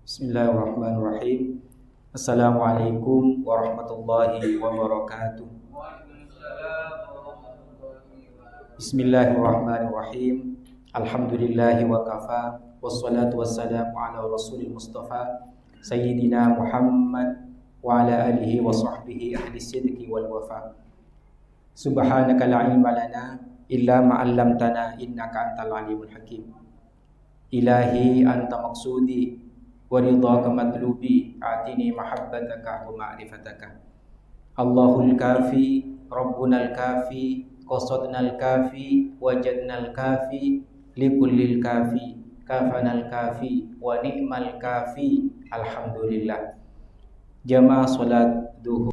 Bismillahirrahmanirrahim. Assalamualaikum warahmatullahi wabarakatuh. Bismillahirrahmanirrahim. Alhamdulillahi wa kafa. Wassalatu wassalamu ala rasulil mustafa Sayyidina Muhammad wa ala alihi wa sahbihi ahli sidqi wal wafa. Subhanaka la ilma lana illa ma'allamtana innaka antal alimul hakim. Ilahi anta maksudi wa ridhaka matlubi atini mahabbataka wa ma'rifataka. Allahul kafi rabbunal kafi qasadnal kafi wajadnal kafi likullil kafi kafanal kafi wa ni'mal kafi. Alhamdulillah. Jamaah salat duhur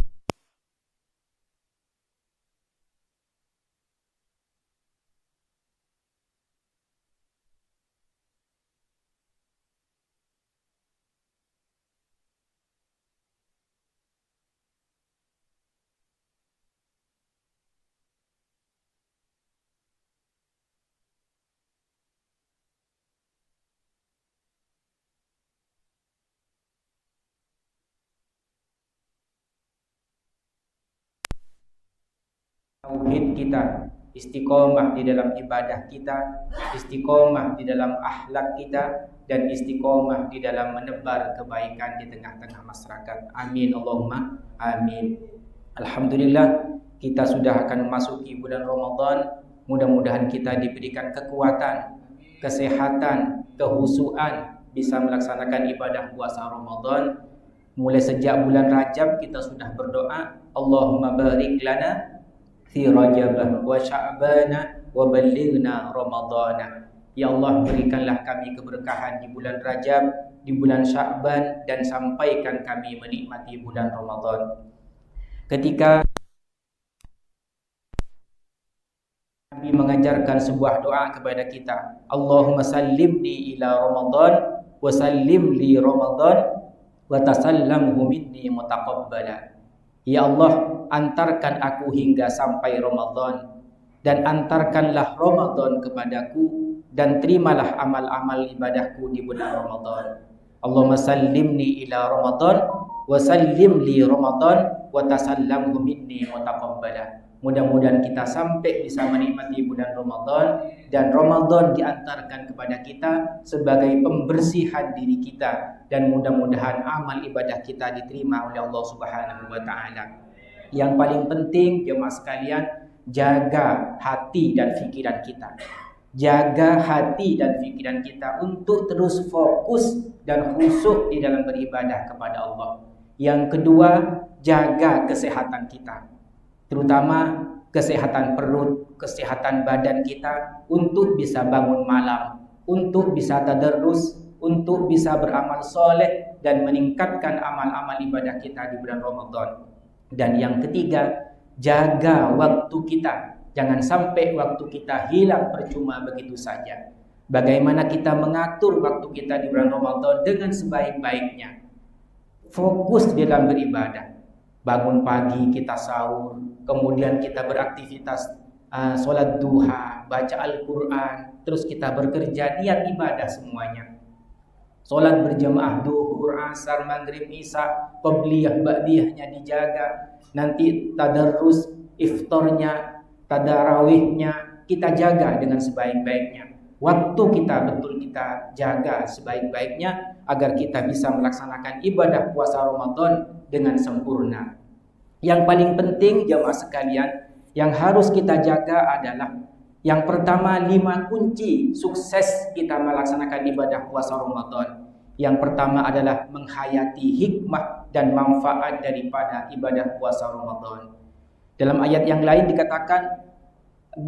tauhid kita, istiqomah di dalam ibadah kita, istiqomah di dalam akhlak kita, dan istiqomah di dalam menebar kebaikan di tengah-tengah masyarakat. Amin Allahumma amin. Alhamdulillah, kita sudah akan memasuki bulan Ramadan. Mudah-mudahan kita diberikan kekuatan, kesehatan, kehusuan bisa melaksanakan ibadah puasa Ramadan. Mulai sejak bulan Rajab kita sudah berdoa, Allahumma barik lana fi Rajabah wa Sya'bana wa ballighna Ramadana. Ya Allah, berikanlah kami keberkahan di bulan Rajab, di bulan Sya'ban, dan sampaikan kami menikmati bulan Ramadan. Ketika Nabi mengajarkan sebuah doa kepada kita, Allahumma sallimni ila Ramadan wa sallim li Ramadan wa tasallamhu minni mutaqabbala. Ya Allah, antarkan aku hingga sampai Ramadan, dan antarkanlah Ramadan kepadaku, dan terimalah amal-amal ibadahku di bulan Ramadan. Allahumma sallimni ila Ramadan wa sallim li Ramadan wa tasallamhu minni mutaqabbala. Mudah-mudahan kita sampai bisa menikmati bulan Ramadan, dan Ramadan diantarkan kepada kita sebagai pembersihan diri kita, dan mudah-mudahan amal ibadah kita diterima oleh Allah Subhanahu wa taala. Yang paling penting jemaah sekalian, jaga hati dan pikiran kita. Jaga hati dan pikiran kita untuk terus fokus dan khusyuk di dalam beribadah kepada Allah. Yang kedua, jaga kesehatan kita, terutama kesehatan perut, kesehatan badan kita, untuk bisa bangun malam, untuk bisa tadarrus, untuk bisa beramal soleh dan meningkatkan amal-amal ibadah kita di bulan Ramadan. Dan yang ketiga, jaga waktu kita. Jangan sampai waktu kita hilang percuma begitu saja. Bagaimana kita mengatur waktu kita di bulan Ramadan dengan sebaik-baiknya. Fokus di dalam beribadah. Bangun pagi kita sahur, kemudian kita beraktivitas sholat duha, baca Al-Quran, terus kita bekerja, niat ibadah semuanya. Sholat berjamaah duhur, asar, maghrib, isya, qabliyah, ba'diyahnya dijaga. Nanti tadarrus, iftarnya, tadarawihnya kita jaga dengan sebaik-baiknya. Waktu kita betul kita jaga sebaik-baiknya agar kita bisa melaksanakan ibadah puasa Ramadan dengan sempurna. Yang paling penting jamaah sekalian, yang harus kita jaga adalah yang pertama, 5 kunci sukses kita melaksanakan ibadah puasa Ramadan. Yang pertama adalah menghayati hikmah dan manfaat daripada ibadah puasa Ramadan. Dalam ayat yang lain dikatakan,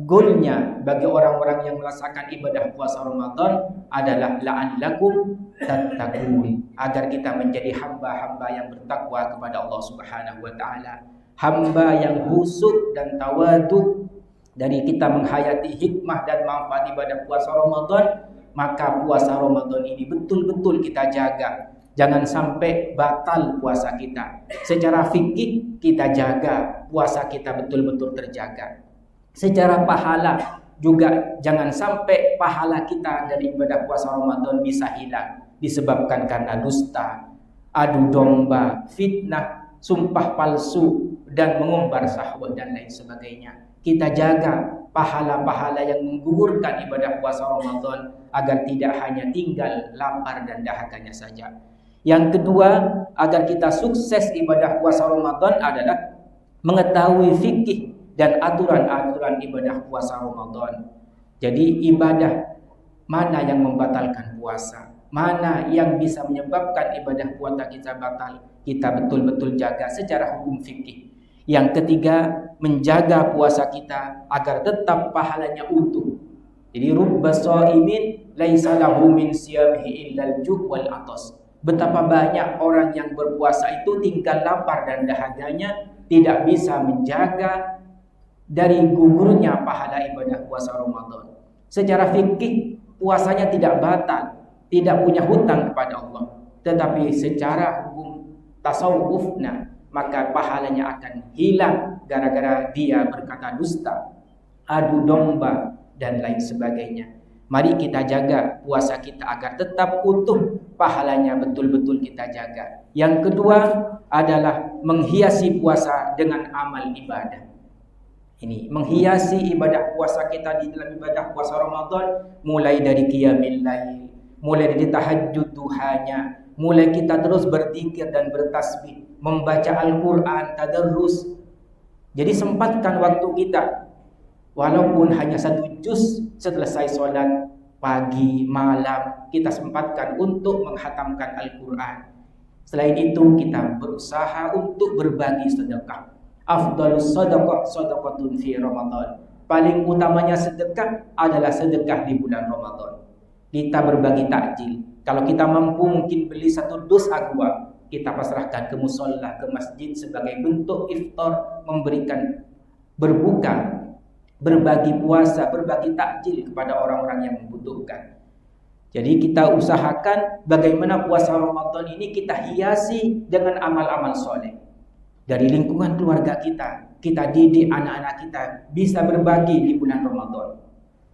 goalnya bagi orang-orang yang melaksanakan ibadah puasa Ramadan adalah la'allakum tattaqun, agar kita menjadi hamba-hamba yang bertakwa kepada Allah Subhanahu wa taala, hamba yang khusyuk dan tawadhu. Dari kita menghayati hikmah dan manfaat ibadah puasa Ramadan, maka puasa Ramadan ini betul-betul kita jaga. Jangan sampai batal puasa kita. Secara fikih kita jaga, puasa kita betul-betul terjaga. Secara pahala juga jangan sampai pahala kita dari ibadah puasa Ramadan bisa hilang. disebabkan karena dusta, adu domba, fitnah, sumpah palsu, dan mengumbar syahwat dan lain sebagainya. Kita jaga pahala-pahala yang menggugurkan ibadah puasa Ramadan agar tidak hanya tinggal lapar dan dahakanya saja. Yang kedua, agar kita sukses ibadah puasa Ramadan adalah mengetahui fikih dan aturan-aturan ibadah puasa Ramadan. Jadi ibadah mana yang membatalkan puasa, mana yang bisa menyebabkan ibadah puasa kita batal, kita betul-betul jaga secara hukum fikih. Yang ketiga, menjaga puasa kita agar tetap pahalanya utuh. Jadi rubba shaimin laisa lahu min siyamihi illal ju' wal atas. Betapa banyak orang yang berpuasa itu tinggal lapar dan dahaganya, tidak bisa menjaga dari gugurnya pahala ibadah puasa Ramadan. Secara fikih puasanya tidak batal, tidak punya hutang kepada Allah. Tetapi secara hukum tasawufna, maka pahalanya akan hilang gara-gara dia berkata dusta, adu domba, dan lain sebagainya. Mari kita jaga puasa kita agar tetap utuh, pahalanya betul-betul kita jaga. Yang kedua adalah menghiasi puasa dengan amal ibadah. Ini menghiasi ibadah puasa kita di dalam ibadah puasa Ramadan, mulai dari qiyamil lail, mulai dari tahajud duhanya, mulai kita terus berzikir dan bertasbih, membaca Al-Quran, tadarrus. Jadi sempatkan waktu kita, walaupun hanya 1 juz selesai sholat pagi, malam, kita sempatkan untuk menghatamkan Al-Quran. Selain itu kita berusaha untuk berbagi sedekah. Afdalus sadaqah sadaqatun fi Ramadan. Paling utamanya sedekah adalah sedekah di bulan Ramadan. Kita berbagi takjil. Kalau kita mampu mungkin beli 1 dus aqua, kita pasrahkan ke musola, ke masjid sebagai bentuk iftar, memberikan berbuka, berbagi puasa, berbagi takjil kepada orang-orang yang membutuhkan. Jadi kita usahakan bagaimana puasa Ramadan ini kita hiasi dengan amal-amal soleh. Dari lingkungan keluarga kita didik anak-anak kita bisa berbagi di bulan Ramadan.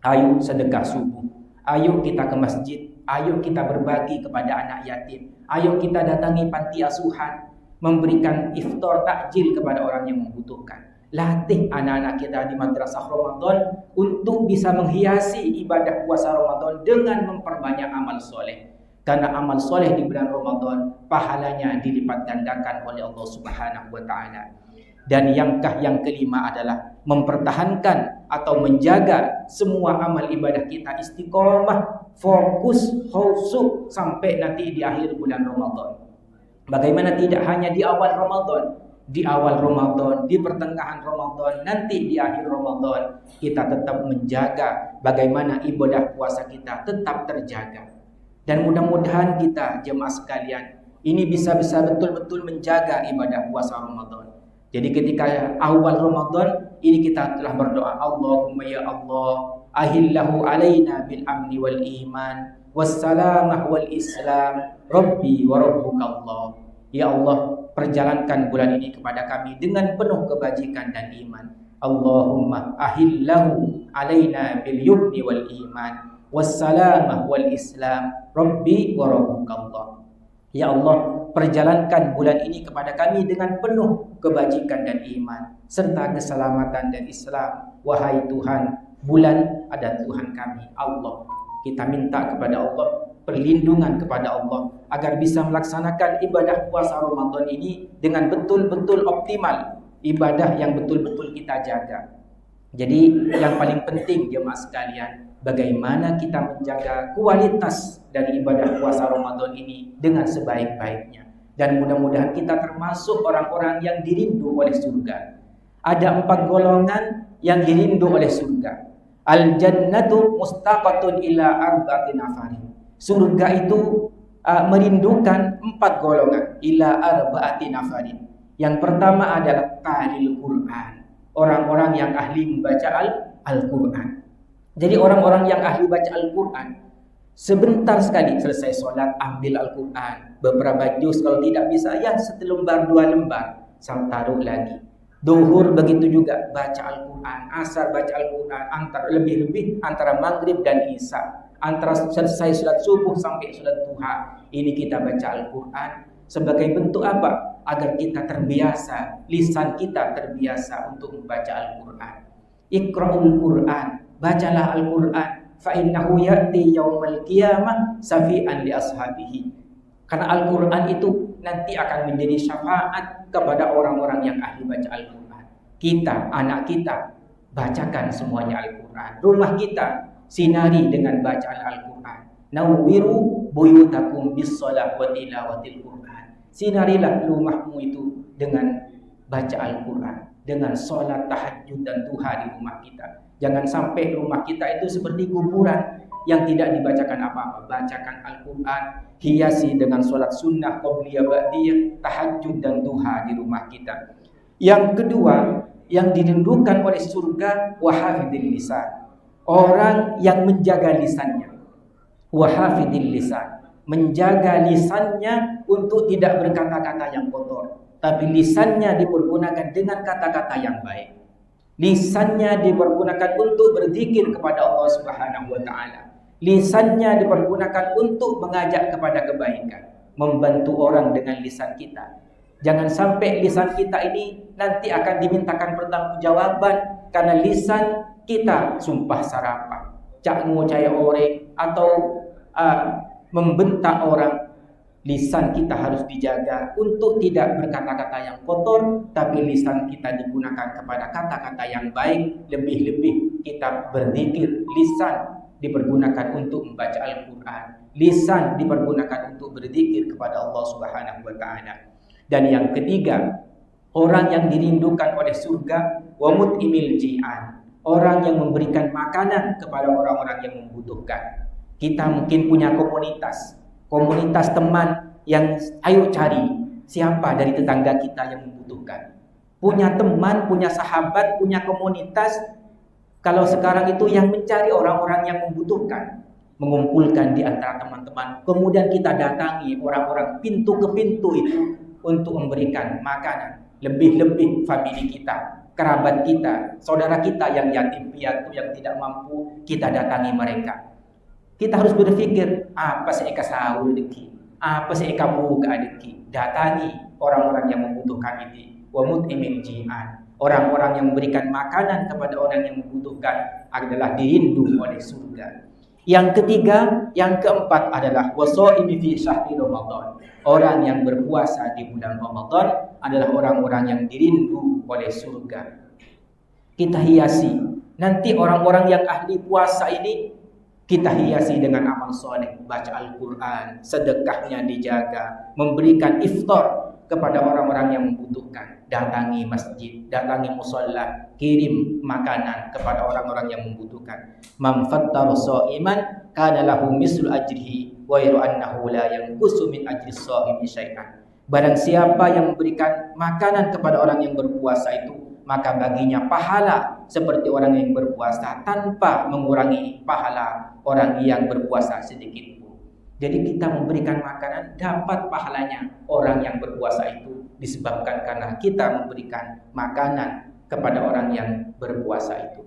Ayo sedekah subuh, ayo kita ke masjid, ayo kita berbagi kepada anak yatim, ayo kita datangi panti asuhan, memberikan iftar takjil kepada orang yang membutuhkan. Latih anak-anak kita di madrasah Ramadan untuk bisa menghiasi ibadah puasa Ramadan dengan memperbanyak amal soleh. Karena amal soleh di bulan Ramadan pahalanya dilipat gandakan oleh Allah Subhanahu wa Ta'ala. Dan yang kelima adalah mempertahankan atau menjaga semua amal ibadah kita istiqomah, fokus, khusyuk sampai nanti di akhir bulan Ramadan. Bagaimana tidak hanya di awal Ramadan, di awal Ramadan, di pertengahan Ramadan, nanti di akhir Ramadan kita tetap menjaga bagaimana ibadah puasa kita tetap terjaga. Dan mudah-mudahan kita jemaah sekalian ini bisa betul-betul menjaga ibadah puasa Ramadan. Jadi ketika awal Ramadan ini kita telah berdoa, Allahumma ya Allah, ahillahu alaina bil amni wal iman wassalamah wal islam rabbi wa rabbuka Allah. Ya Allah, perjalankan bulan ini kepada kami dengan penuh kebajikan dan iman. Allahumma ahillahu alaina bil yumni wal iman wassalamah wal islam rabbi wa rabbuka Allah. Ya Allah, perjalankan bulan ini kepada kami dengan penuh kebajikan dan iman serta keselamatan dan Islam. Wahai Tuhan, bulan adalah Tuhan kami, Allah. Kita minta kepada Allah perlindungan kepada Allah agar bisa melaksanakan ibadah puasa Ramadan ini dengan betul-betul optimal, ibadah yang betul-betul kita jaga. Jadi yang paling penting jemaah sekalian, bagaimana kita menjaga kualitas dari ibadah puasa Ramadan ini dengan sebaik-baiknya. Dan mudah-mudahan kita termasuk orang-orang yang dirindu oleh surga. Ada 4 golongan yang dirindu oleh surga. Al-jannatu mustaqatun ila arba'ati nafarin. Surga itu merindukan 4 golongan, ila arba'ati nafarin. Yang pertama adalah talil Quran, orang-orang yang ahli membaca Al-Quran. Jadi orang-orang yang ahli baca Al-Quran, sebentar sekali selesai sholat ambil Al-Quran, beberapa juz, kalau tidak bisa ya 1 lembar 2 lembar, taruh lagi. Duhur begitu juga baca Al-Quran, asar baca Al-Quran, lebih-lebih antara maghrib dan isya. antara selesai salat subuh sampai salat duha, ini kita baca Al-Quran. Sebagai bentuk apa? Agar kita terbiasa, lisan kita terbiasa untuk membaca Al-Quran. Iqra'ul Quran, bacalah Al-Quran. Fa innahu ya'ti yaumal qiyamah syafi'an li ashabihi. Karena Al-Quran itu nanti akan menjadi syafaat kepada orang-orang yang ahli baca Al-Quran. Kita, anak kita, bacakan semuanya Al-Quran. Rumah kita sinari dengan bacaan Al-Quran. Nawwiru buyutakum bis-shalah wa tilawatil Quran. Sinarilah rumahmu itu dengan baca Al-Quran, dengan sholat tahajud dan duha di rumah kita. Jangan sampai rumah kita itu seperti kuburan yang tidak dibacakan apa-apa. Bacakan Al-Quran, hiasi dengan sholat sunnah, qobliyah, ba'diyah, tahajud dan duha di rumah kita. Yang kedua, yang dirindukan oleh surga, wahafidil lisan. Orang yang menjaga lisannya. Wahafidil lisan. Menjaga lisannya untuk tidak berkata-kata yang kotor, tapi lisannya dipergunakan dengan kata-kata yang baik. Lisannya dipergunakan untuk berzikir kepada Allah Subhanahu wa taala. Lisannya dipergunakan untuk mengajak kepada kebaikan, membantu orang dengan lisan kita. Jangan sampai lisan kita ini nanti akan dimintakan pertanggungjawaban karena lisan kita sumpah sarapah, cak ngucai ore, atau membentak orang. Lisan kita harus dijaga untuk tidak berkata-kata yang kotor, tapi lisan kita digunakan kepada kata-kata yang baik. Lebih-lebih kita berzikir. Lisan dipergunakan untuk membaca Al-Quran. Lisan dipergunakan untuk berzikir kepada Allah Subhanahu wa taala. Dan yang ketiga, orang yang dirindukan oleh surga, wa mut'imil ji'an. Orang yang memberikan makanan kepada orang-orang yang membutuhkan. Kita mungkin punya komunitas teman yang ayo cari siapa dari tetangga kita yang membutuhkan. Punya teman, punya sahabat, punya komunitas. Kalau sekarang itu yang mencari orang-orang yang membutuhkan, mengumpulkan di antara teman-teman, kemudian kita datangi orang-orang pintu ke pintu itu untuk memberikan makanan. Lebih-lebih famili kita, kerabat kita, saudara kita yang yatim piatu, yang tidak mampu, kita datangi mereka. Kita harus berpikir, apa sih eka sahur deki, apa sih eka buka deki. Datangi orang-orang yang membutuhkan ini. Wa mut'imil ji'an. Orang-orang yang memberikan makanan kepada orang yang membutuhkan adalah dirindu oleh surga. Yang ketiga, yang keempat adalah wasoimi fi syahri Ramadan. Orang yang berpuasa di bulan Ramadan adalah orang-orang yang dirindu oleh surga. Kita hiasi. Nanti orang-orang yang ahli puasa ini kita hiasi dengan amal soleh, baca Al-Quran, sedekahnya dijaga, memberikan iftar kepada orang-orang yang membutuhkan. Datangi masjid, datangi musalla, kirim makanan kepada orang-orang yang membutuhkan. Man fattara sha'iman kana lahu mislu ajrihi wa yara annahu la yanqusu min ajri shaimi syai'an. Barang siapa yang memberikan makanan kepada orang yang berpuasa itu, maka baginya pahala seperti orang yang berpuasa tanpa mengurangi pahala orang yang berpuasa sedikit pun. Jadi kita memberikan makanan dapat pahalanya orang yang berpuasa itu disebabkan karena kita memberikan makanan kepada orang yang berpuasa itu.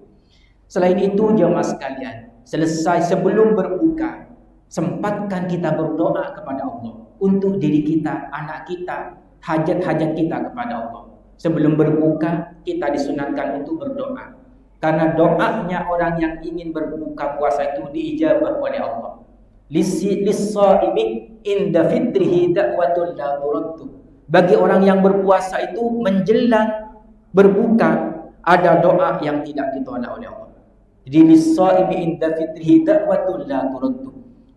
Selain itu jemaah sekalian, selesai sebelum berbuka, sempatkan kita berdoa kepada Allah untuk diri kita, anak kita, hajat-hajat kita kepada Allah. Sebelum berbuka, kita disunatkan untuk berdoa. Karena doanya orang yang ingin berbuka puasa itu diijabah oleh Allah. Lis-shaimi inda fitrihi da'watul la turaddu. Bagi orang yang berpuasa itu menjelang berbuka ada doa yang tidak ditolak oleh Allah. Jadi lis-shaimi inda fitrihi da'watul la turaddu.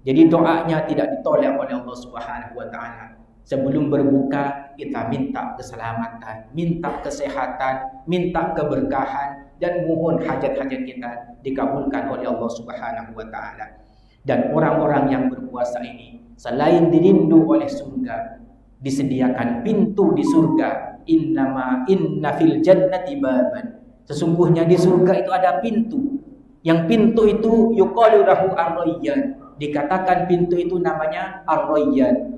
Jadi doanya tidak ditolak oleh Allah Subhanahu wa taala. Sebelum berbuka kita minta keselamatan, minta kesehatan, minta keberkahan, dan mohon hajat-hajat kita dikabulkan oleh Allah Subhanahu wa taala. Dan orang-orang yang berpuasa ini selain dirindu oleh surga, disediakan pintu di surga. Inna fil jannati baban. Sesungguhnya di surga itu ada pintu. Yang pintu itu yuqalu lahu ar-rayyan. Dikatakan pintu itu namanya ar-rayyan.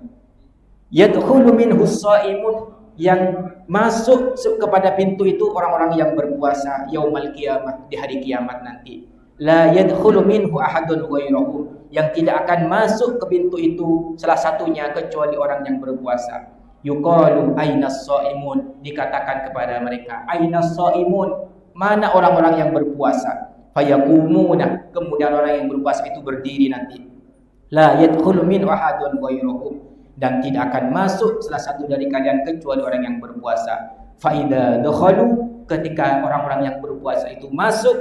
Yadkhulu minhu shaimun, yang masuk kepada pintu itu orang-orang yang berpuasa yaumal qiyamah, di hari kiamat nanti. la yadkhulu minhu ahadun ghairuhu, yang tidak akan masuk ke pintu itu salah satunya kecuali orang yang berpuasa. Yuqalu ainas shaimun, dikatakan kepada mereka, ainas shaimun, mana orang-orang yang berpuasa? Fayaqumuna, kemudian orang yang berpuasa itu berdiri nanti. La yadkhulu minhu ahadun ghairuhu, dan tidak akan masuk salah satu dari kalian kecuali orang yang berpuasa. Fa idza dakhalu, ketika orang-orang yang berpuasa itu masuk,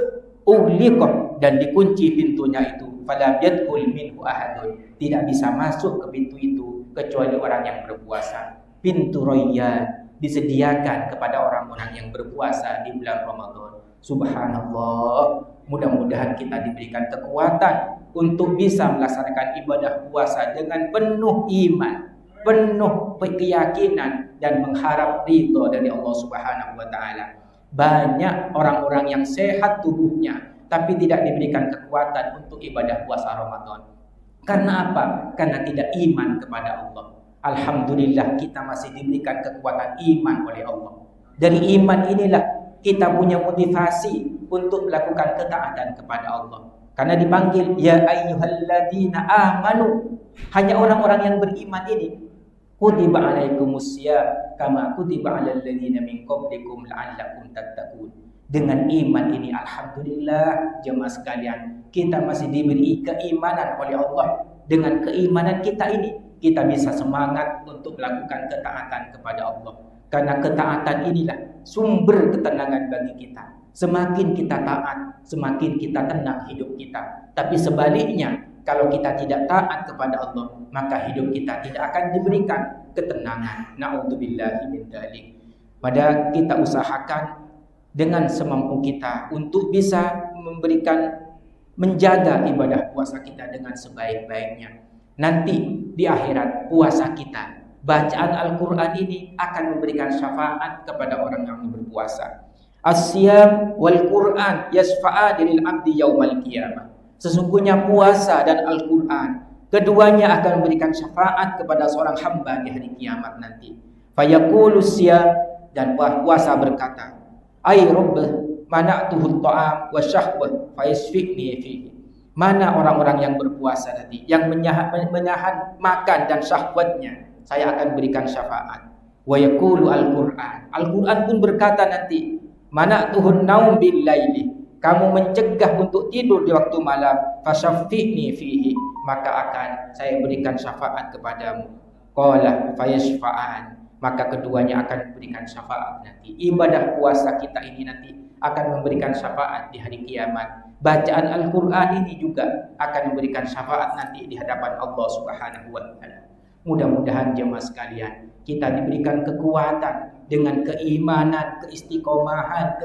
ughliqa, dan dikunci pintunya itu, fala yadkhul minhu ahadun, tidak bisa masuk ke pintu itu kecuali orang yang berpuasa. Pintu Rayyan disediakan kepada orang-orang yang berpuasa di bulan Ramadan. Subhanallah, mudah-mudahan kita diberikan kekuatan untuk bisa melaksanakan ibadah puasa dengan penuh iman, penuh keyakinan, dan mengharap ridho dari Allah Subhanahu wa taala. Banyak orang-orang yang sehat tubuhnya tapi tidak diberikan kekuatan untuk ibadah puasa Ramadan. Karena apa? Karena tidak iman kepada Allah. Alhamdulillah kita masih diberikan kekuatan iman oleh Allah. Dari iman inilah kita punya motivasi untuk melakukan ketaatan kepada Allah. Karena dipanggil ya ayyuhalladzina amanu, hanya orang-orang yang beriman ini. Kutiba alaikumusiyam kama kutiba alal ladzina min qablikum la'allakum tattaqun. Dengan iman ini alhamdulillah jemaah sekalian, kita masih diberi keimanan oleh Allah. Dengan keimanan kita ini kita bisa semangat untuk melakukan ketaatan kepada Allah. Karena ketaatan inilah sumber ketenangan bagi kita. Semakin kita taat, semakin kita tenang hidup kita. Tapi sebaliknya, kalau kita tidak taat kepada Allah, maka hidup kita tidak akan diberikan ketenangan. Na'udzubillahi min dzalik. Pada kita usahakan dengan semampu kita untuk bisa menjaga ibadah puasa kita dengan sebaik-baiknya. Nanti di akhirat puasa kita, bacaan Al-Quran ini akan memberikan syafaat kepada orang yang berpuasa. As-siyam wal Quran yasfa'ani lil abdi yaumal qiyamah. Sesungguhnya puasa dan Al-Quran, keduanya akan memberikan syafaat kepada seorang hamba di hari kiamat nanti. Fayaqulu siyam, dan puasa berkata, ay rabb mana'tuhu at-ta'am wa syahwah fayasfiqni fihi. Mana orang-orang yang berpuasa tadi, yang menahan makan dan syahwatnya, saya akan berikan syafaat. Wa yaqulu Al-Quran, Al-Quran pun berkata nanti, mana'tuhun naum bil laili, kamu mencegah untuk tidur di waktu malam, fasyafi'ni fihi, maka akan saya berikan syafaat kepadamu. Qala fayashfa'an, maka keduanya akan memberikan syafaat nanti. Ibadah puasa kita ini nanti akan memberikan syafaat di hari kiamat. Bacaan Al-Quran ini juga akan memberikan syafaat nanti di hadapan Allah Subhanahu wa taala. Mudah-mudahan jemaah sekalian, kita diberikan kekuatan dengan keimanan, keistiqomahan,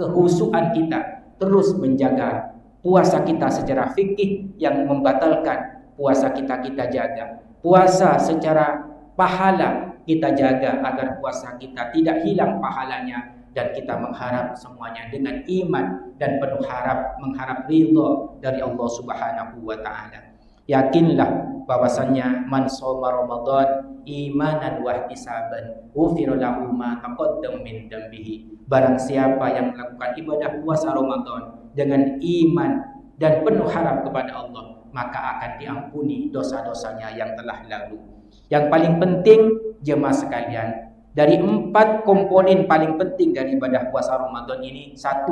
kehusuan kita terus menjaga puasa kita secara fikih yang membatalkan puasa kita jaga. Puasa secara pahala kita jaga agar puasa kita tidak hilang pahalanya, dan kita mengharap semuanya dengan iman dan penuh mengharap ridho dari Allah Subhanahu wa taala. Yakinlah bahwasannya man shoma Ramadan imanan wa ihtisaban ghufira lahu ma taqaddama min dambihi. Barang siapa yang melakukan ibadah puasa Ramadan dengan iman dan penuh harap kepada Allah, maka akan diampuni dosa-dosanya yang telah lalu. Yang paling penting jemaah sekalian, dari 4 komponen paling penting dari ibadah puasa Ramadan ini, 1,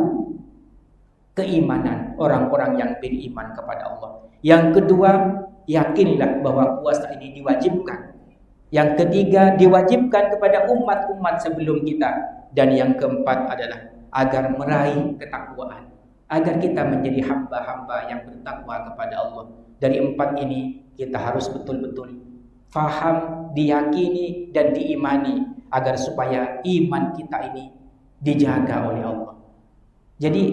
keimanan orang-orang yang beriman kepada Allah. Yang kedua, yakinlah bahwa puasa ini diwajibkan. Yang ketiga, diwajibkan kepada umat-umat sebelum kita. Dan yang keempat adalah agar meraih ketakwaan, agar kita menjadi hamba-hamba yang bertakwa kepada Allah. Dari 4 ini kita harus betul-betul faham, diyakini, dan diimani, agar supaya iman kita ini dijaga oleh Allah. Jadi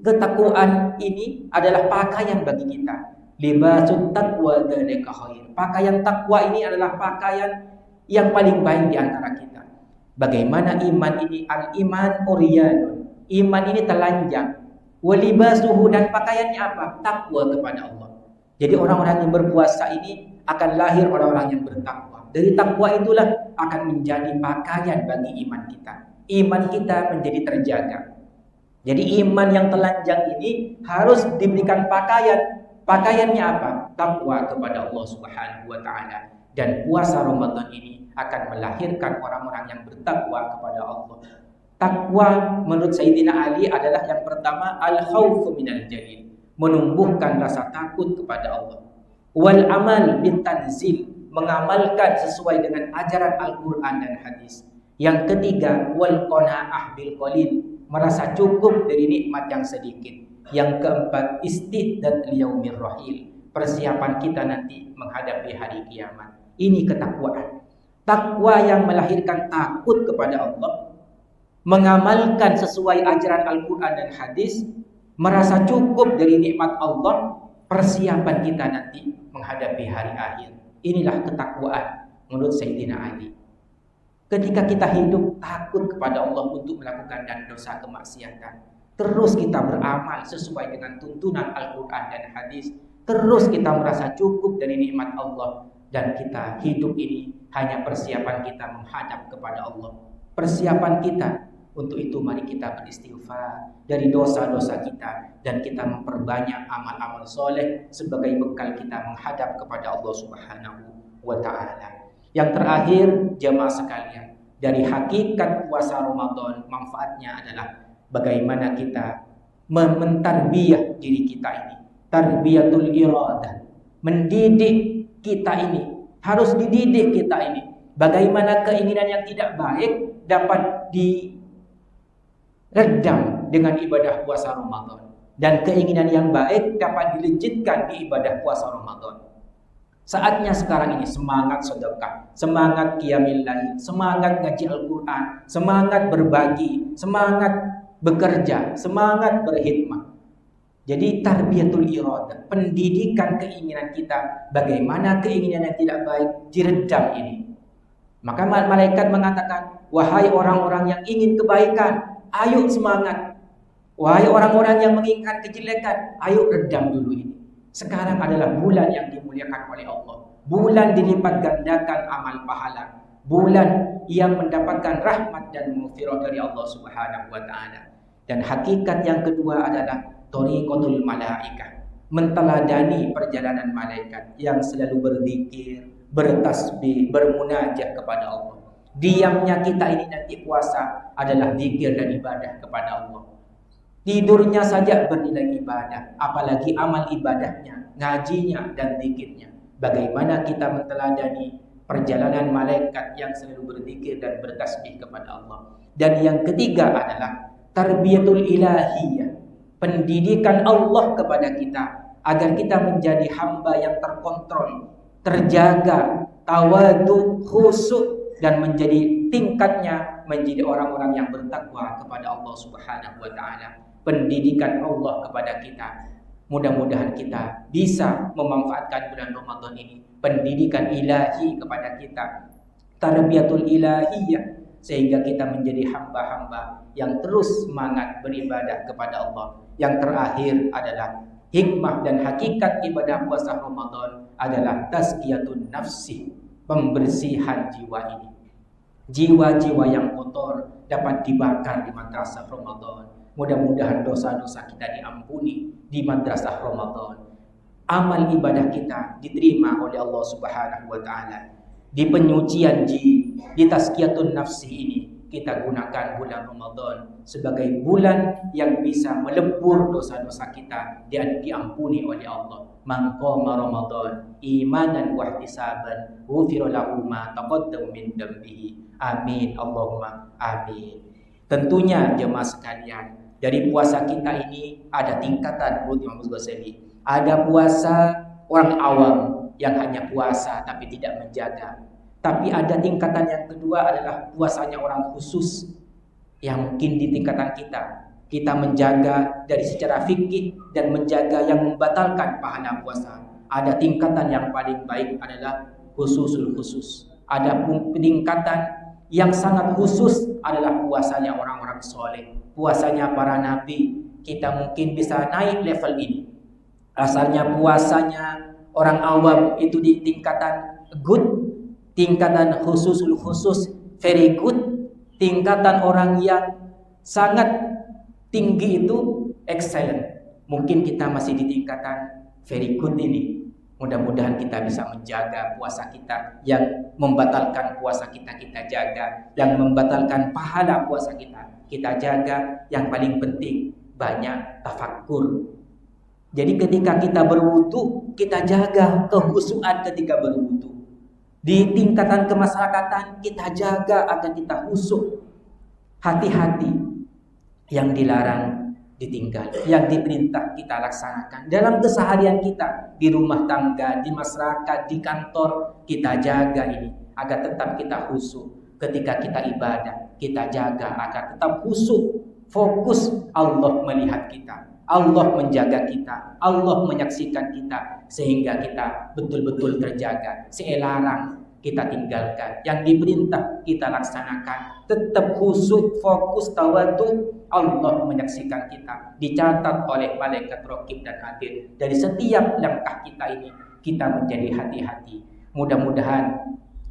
ketakwaan ini adalah pakaian bagi kita. Libasut taqwa dzalika khair. Pakaian takwa ini adalah pakaian yang paling baik di antara kita. Bagaimana iman ini? Al-iman uryanun. Iman ini telanjang. Wa libasuhu, dan pakaiannya apa? Takwa kepada Allah. Jadi orang-orang yang berpuasa ini akan lahir orang-orang yang bertakwa. Dari takwa itulah akan menjadi pakaian bagi iman kita. Iman kita menjadi terjaga. Jadi iman yang telanjang ini harus diberikan pakaian. Pakaiannya apa? Takwa kepada Allah Subhanahu wa taala. Dan puasa Ramadan ini akan melahirkan orang-orang yang bertakwa kepada Allah. Takwa menurut Sayyidina Ali adalah yang pertama al-khaufu minal jalil, menumbuhkan rasa takut kepada Allah. Wal amal bitanzil, mengamalkan sesuai dengan ajaran Al-Qur'an dan hadis. Yang ketiga wal qanaah bil qalil, merasa cukup dari nikmat yang sedikit. Yang keempat isti'dad liyaumir rahil, persiapan kita nanti menghadapi hari kiamat. Ini ketakwaan. Takwa yang melahirkan takut kepada Allah, mengamalkan sesuai ajaran Al-Quran dan hadis, merasa cukup dari nikmat Allah, persiapan kita nanti menghadapi hari akhir. Inilah ketakwaan menurut Sayyidina Ali. Ketika kita hidup takut kepada Allah untuk melakukan dan dosa kemaksiatan, terus kita beramal sesuai dengan tuntunan Al-Quran dan hadis, terus kita merasa cukup dari nikmat Allah, dan kita hidup ini hanya persiapan kita menghadap kepada Allah. Persiapan kita untuk itu, mari kita beristighfar dari dosa-dosa kita dan kita memperbanyak amal-amal soleh sebagai bekal kita menghadap kepada Allah Subhanahu wa ta'ala. Yang terakhir, jamaah sekalian, dari hakikat puasa Ramadan, manfaatnya adalah bagaimana kita mentarbiyah diri kita ini. Tarbiyatul iradah, mendidik kita ini, harus dididik kita ini. Bagaimana keinginan yang tidak baik dapat diredam dengan ibadah puasa Ramadan, dan keinginan yang baik dapat dilejitkan di ibadah puasa Ramadan. Saatnya sekarang ini semangat sedekah, semangat qiyamil lail, semangat ngaji Al-Quran, semangat berbagi, semangat bekerja, semangat berkhidmat. Jadi tarbiyatul iradah, pendidikan keinginan kita, bagaimana keinginan yang tidak baik diredam ini. Maka malaikat mengatakan, wahai orang-orang yang ingin kebaikan, ayo semangat. Wahai orang-orang yang menginginkan kejelekan, ayo redam dulu ini. Sekarang adalah bulan yang dimuliakan oleh Allah, bulan dilipat gandakan amal pahala, bulan yang mendapatkan rahmat dan maghfirah dari Allah Subhanahu wa ta'ala. Dan hakikat yang kedua adalah thariqatul malaikah, menteladani perjalanan malaikat yang selalu berzikir, bertasbih, bermunajat kepada Allah. Diamnya kita ini nanti puasa adalah zikir dan ibadah kepada Allah. Tidurnya saja bernilai ibadah, apalagi amal ibadahnya, ngajinya dan zikirnya. Bagaimana kita menteladani perjalanan malaikat yang selalu berzikir dan bertasbih kepada Allah. Dan yang ketiga adalah tarbiyatul ilahiyah, pendidikan Allah kepada kita agar kita menjadi hamba yang terkontrol, terjaga, tawadu, khusyuk, dan menjadi tingkatnya menjadi orang-orang yang bertakwa kepada Allah Subhanahu wa ta'ala. Pendidikan Allah kepada kita, mudah-mudahan kita bisa memanfaatkan bulan Ramadan ini, pendidikan ilahi kepada kita, tarbiyatul ilahiyah, sehingga kita menjadi hamba-hamba yang terus semangat beribadah kepada Allah. Yang terakhir adalah hikmah dan hakikat ibadah puasa Ramadan adalah tazkiyatun nafsi, pembersihan jiwa ini. Jiwa-jiwa yang kotor dapat dibakar di madrasah Ramadan. Mudah-mudahan dosa-dosa kita diampuni di madrasah Ramadan. Amal ibadah kita diterima oleh Allah Subhanahu wa ta'ala. Di penyucian di tazkiyatun nafsi ini, kita gunakan bulan Ramadan sebagai bulan yang bisa melebur dosa-dosa kita dan diampuni oleh Allah. Man qama Ramadan imanan wa ihtisaban ghufira lahu ma taqaddama min dhanbihi. Amin Allahumma amin. Tentunya jemaah sekalian, dari puasa kita ini ada tingkatan menurut Imam Ghazali. Ada puasa orang awam yang hanya puasa tapi tidak menjaga. Tapi ada tingkatan yang kedua adalah puasanya orang khusus yang mungkin di tingkatan kita menjaga dari secara fikih dan menjaga yang membatalkan pahala puasa. Ada tingkatan yang paling baik adalah khususul khusus. Ada tingkatan yang sangat khusus adalah puasanya orang-orang soleh, puasanya para nabi. Kita mungkin bisa naik level ini. Asalnya puasanya orang awam itu di tingkatan good, tingkatan khususul khusus very good, tingkatan orang yang sangat Tinggi itu excellent. Mungkin kita masih di tingkatan very good ini. Mudah-mudahan kita bisa menjaga puasa kita. Yang membatalkan puasa kita, kita jaga. Yang membatalkan pahala puasa kita jaga. Yang paling penting, banyak tafakkur. Jadi ketika kita berwudu, kita jaga kehusuan ketika berwudu. Di tingkatan kemasyarakatan, kita jaga agar kita khusyuk. Hati-hati, yang dilarang ditinggal, yang diperintah kita laksanakan. Dalam keseharian kita, di rumah tangga, di masyarakat, di kantor, kita jaga ini agar tetap kita khusyuk. Ketika kita ibadah, kita jaga agar tetap khusyuk. Fokus, Allah melihat kita, Allah menjaga kita, Allah menyaksikan kita, sehingga kita betul-betul terjaga. Selarang kita tinggalkan, yang diperintah kita laksanakan. Tetap khusyuk, fokus, tawadhu. Allah menyaksikan kita, dicatat oleh malaikat raqib dan atid. Dari setiap langkah kita ini, kita menjadi hati-hati. Mudah-mudahan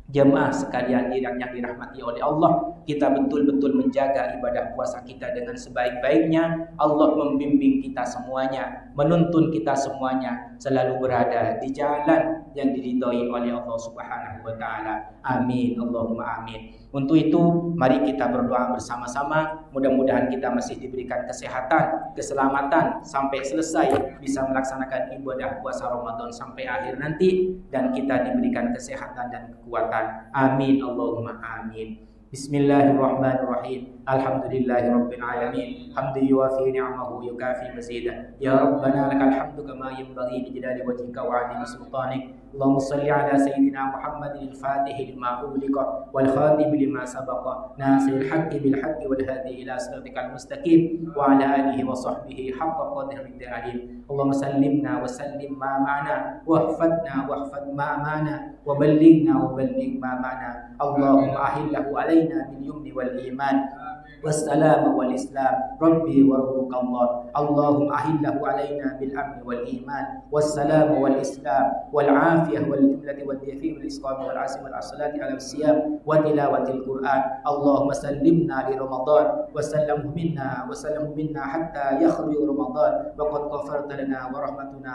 jemaah sekalian yang dirahmati oleh Allah, kita betul-betul menjaga ibadah puasa kita dengan sebaik-baiknya. Allah membimbing kita semuanya, menuntun kita semuanya selalu berada di jalan yang diridhoi oleh Allah Subhanahu wa taala. Amin, Allahumma amin. Untuk itu, mari kita berdoa bersama-sama. Mudah-mudahan kita masih diberikan kesehatan, keselamatan sampai selesai bisa melaksanakan ibadah puasa Ramadan sampai akhir nanti, dan kita diberikan kesehatan dan kekuatan. Amin, Allahumma amin. Bismillahirrahmanirrahim. Alhamdulillahirabbil alamin. Hamdan yuwafi ni'amahu yukafi mazidah. Ya Rabbana lakal hamdu kama yanbaghi li jalali wajhika wa 'azimi sultanik. Allahumma shalli ala sayyidina Muhammadin al-fatih lima ughliqa wal khatim lima sabaqa nasiril haqqi bil haqqi wal hadi ila siratikal mustaqim wa ala alihi wa sahbihi haqqa qadrihi al-alim. Allahumma sallimna wa sallim ma ma'na wahfadna wahfad ma ma'na wa ballighna wa balligh ma ma'na. Allahumma ahillahu alaina bil yumni wal iman والسلام والإسلام ربي وربك الله. اللهم أهله علينا بالأمن والإيمان والسلام والإسلام والعافية والجملة واليقين والإسقام والعزم والصلاة على الصيام وتلاوة القرآن. اللهم سلمنا لرمضان وسلمه منا حتى يخرج رمضان وقد غفرت لنا ورحمتنا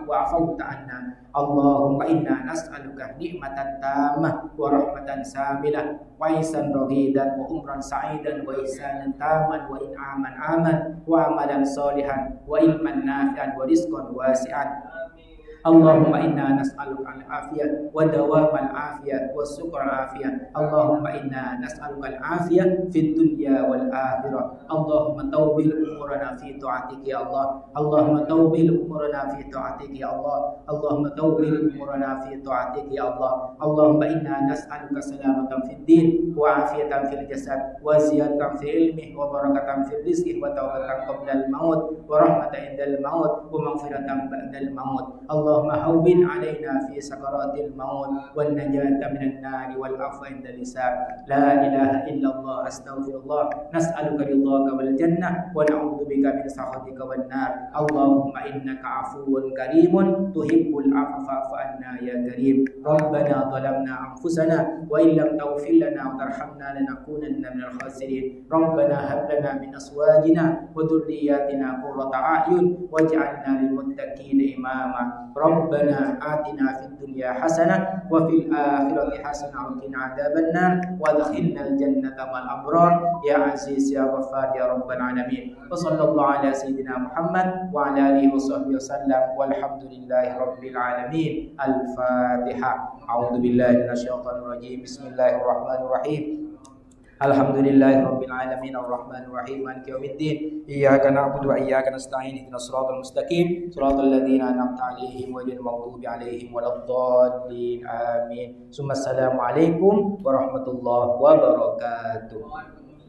وعفوت عنا. اللهم إنا نسألك نعمة تامة ورحمة شاملة وعيسا رغيدا وعمرا سعيدا وإحسانا تاما وإنعاما عاما وعملا صالحا وعلما نافعا ورزقا واسعا. اللهم إنا نسألك العافية ودوام العافية والسكر العافية. اللهم إنا نسألك العافية في الدنيا والآخرة. اللهم طول أمورنا في طاعتك يا الله. اللهم طول أمورنا في طاعتك يا الله. اللهم طول أمورنا في طاعتك يا الله. اللهم إنا نسألك سلامة في الدين وعافية في الجسد وزيادة في علمه وبركة في الرزق وتوبة قبل الموت ورحمة عند الموت ومغفرة بعد الموت. اللهم هون علينا في سكرات الموت والنجاة من النار والعفو عند الحساب. لا إله إلا الله أستغفر الله. نسألك رضاك والجنة ونعوذ بك من سخطك والنار. اللهم إنك عفو كريم تحب العفو فاعف عنا يا كريم. ربنا ظلمنا أنفسنا وإن لم تغفر لنا وترحمنا لنكونن من الخاسرين. ربنا هب لنا من أزواجنا وذرياتنا قرة أعين واجعلنا للمتقين إماما. ربنا آتنا في الدنيا حسنة وفي الآخرة حسنة وقنا عذاب النار وادخلنا الجنة مع الأبرار يا عزيز يا غفار يا رب العالمين. وصلى الله على سيدنا محمد وعلى آله وصحبه وسلم والحمد لله رب العالمين. الفاتحة. أعوذ بالله من الشيطان الرجيم. بسم الله الرحمن الرحيم. Alhamdulillahi rabbil alamin arrahmanir rahim maliki yaumiddin iyyaka na'budu wa iyyaka nasta'in ihdinas siratal mustaqim siratal ladzina an'amta 'alaihim ghairil maghdubi 'alaihim waladdallin amin. Assalamu alaikum warahmatullahi wabarakatuh.